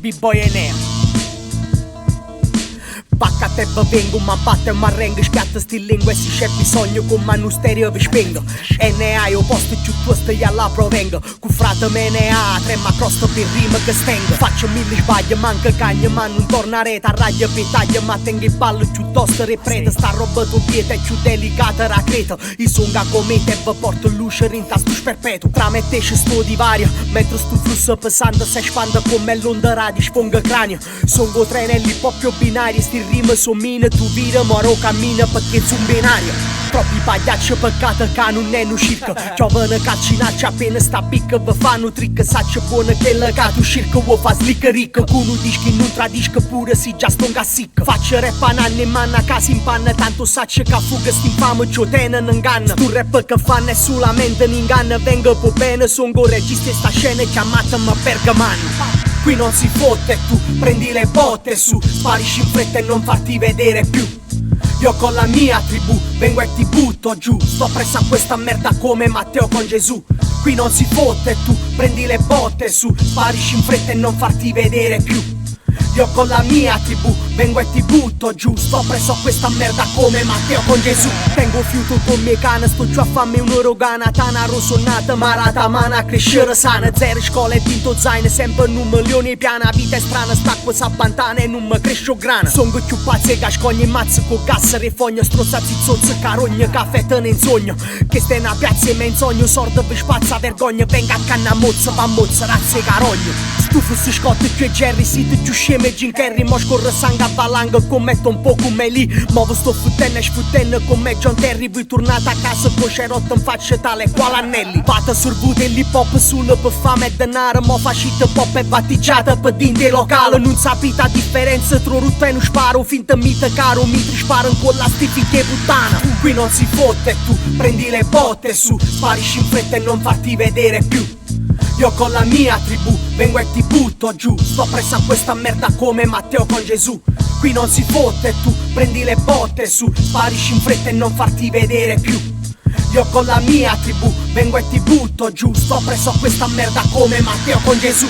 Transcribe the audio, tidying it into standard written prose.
B-Boy Enea. Bacca te vengo, ma batte ma rengo, schiatta sti lingue, si c'è bisogno con manu stereo vi spengo. N.A. io posto giù tosto e alla provengo, cu frate me ne ha, trema crosto per rima che stengo. Faccio mille sbagli, manca cagna, ma non torna rete, a raglia pitaglia, ma tengo il ballo giù tosto riprete. Sta roba tu pieta è più delicata racreta, i sunga come te vi porto luce in tasto sperpetuo. Tra me te sto divario, mentre sto flusso pesante si espande come l'onda radio sfonga cranio. Songo trenelli proprio binari, sti rime son mine, tu vira, moro cammina perché son binario. Troppi pagliacci peccato che non è un circo. Giovane caccinacci appena sta picca, vi fanno trick, saccia buona che la tu circo, vuoi fa slicca ricca. Con un dischi non tradisca pure si già stonga sicca. Faccia rap a nanni in manna casa in panna, tanto saccia che fuga sti infame giotene in inganna. Tu rap che fanno è solamente in inganna, vengo po' bene, son go regista sta scena chiamatemi Pergamano. Qui non si fotte, tu prendi le botte su, sparisci in fretta e non farti vedere più. Io con la mia tribù vengo e ti butto giù, sto presso a questa merda come Matteo con Gesù. Qui non si fotte, tu prendi le botte su, sparisci in fretta e non farti vedere più. Io con la mia tribù vengo e ti butto giù, sto presso a questa merda come Matteo con Gesù. Tengo fiuto con mie cane, sto giù a fammi un'orogana, tana rosonnata, marata mana, crescere sana. Zero scuola e tinto zaino, sempre in un milione piana, vita è strana, stacco sa bantana e non mi crescio grana. Songo più pazzi e cascogni mazzo con gas, rifogno, strozzati zozzo, carogna, caffè te ne insogno. Che stai una piazza e menzogno, sordo vi spazza vergogna, venga a canna mozza, va mozza, razze carogno. Stufo si scotte più e Jerry, siete giù sceme Jim Carrey, mo scorre sangue a valanga, commetto un po' come lì. Muovo sto futtenne e sfuttenne come John Terry, voi tornate a casa con cerotto in faccia tale quale anelli. Fate sorvute l'hip hop solo per fame e denaro, mo facite pop e battigiata per dinte locale. Non sapete la differenza tra rutto e non sparo, finta mita caro, mentre sparo con la stifiche puttana. Qui non si fotte, tu prendi le botte su, sparisci in fretta e non farti vedere più. Io con la mia tribù vengo e ti butto giù, sto presso a questa merda come Matteo con Gesù. Qui non si fotte, tu prendi le botte su, sparisci in fretta e non farti vedere più. Io con la mia tribù vengo e ti butto giù, sto presso a questa merda come Matteo con Gesù.